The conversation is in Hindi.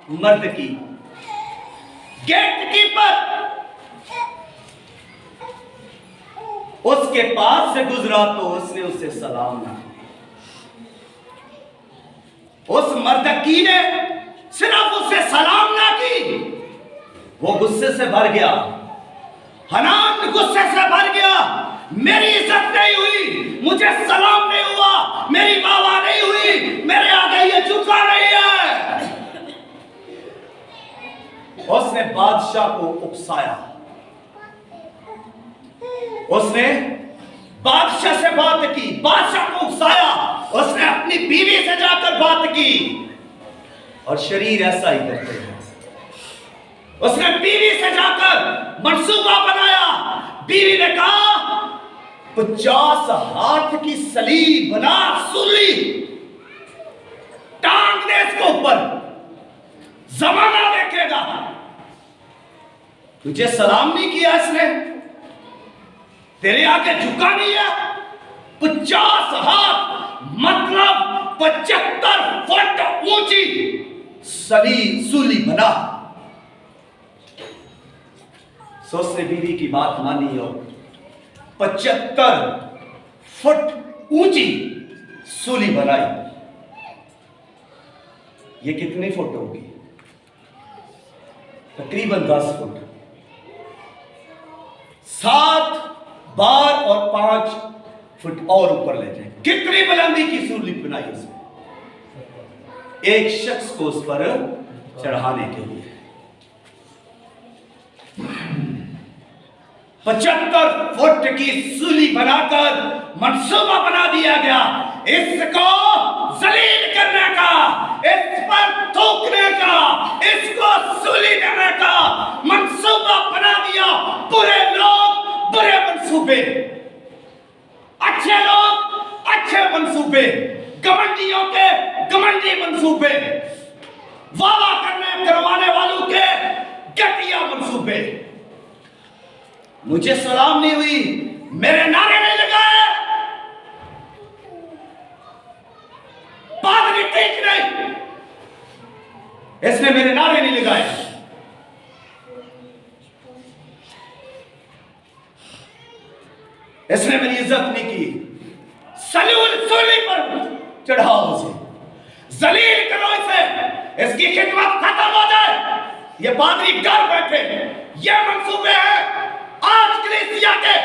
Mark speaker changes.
Speaker 1: मर्द की गेट कीपर उसके पास से गुजरा तो उसने उसे सलाम ना किया। उस मर्दकी ने सिर्फ उसे सलाम ना की, वो गुस्से से भर गया। हनान गुस्से से भर गया। मेरी इज्जत नहीं हुई, मुझे सलाम नहीं हुआ, मेरी वाह नहीं हुई, मेरे आगे ये झुका नहीं है। उसने बादशाह को उकसाया। उसने बादशाह से बात की, बादशाह को उकसाया। उसने अपनी बीवी से जाकर बात की, और शरीर ऐसा ही करते हैं। उसने बीवी से जाकर मंसूबा बनाया। बीवी ने कहा 50 हाथ की सलीब बना, सूली टांग दे इसके ऊपर, जमाना देखेगा। तुझे सलाम नहीं किया इसने, तेरे आगे झुका नहीं है। 50 हाथ मतलब 75 फुट ऊंची सूली बना। उसने बीवी की बात मानी और 75 फुट ऊंची सूली बनाई। ये कितने फुट होगी? तकरीबन 10 फुट। 7 बार और 5 फुट और ऊपर ले जाए। कितनी बुलंदी की सूली बनाई उसने, एक शख्स को उस पर चढ़ाने के लिए। 75 फुट की सूली बनाकर मंसूबा बना दिया गया। इसको जलील करने का, इस पर थूकने का, इसको सूली देने का मंसूबा बना दिया। बुरे लोग बुरे मंसूबे, अच्छे लोग अच्छे मंसूबे, घमंडियों के घमंडी मंसूबे, वादा करवाने वालों के घटिया मंसूबे। मुझे सलाम नहीं हुई, मेरे नारे नहीं लगाए, पादरी ठीक नहीं, इसने मेरे नारे नहीं लगाए। इसने मेरी इज्जत नहीं की। सूली पर चढ़ाओ उसे, जलील करो इसे, इसकी खिदमत खत्म हो जाए। ये पादरी घर बैठे, ये मंसूबे हैं आज कलीसिया के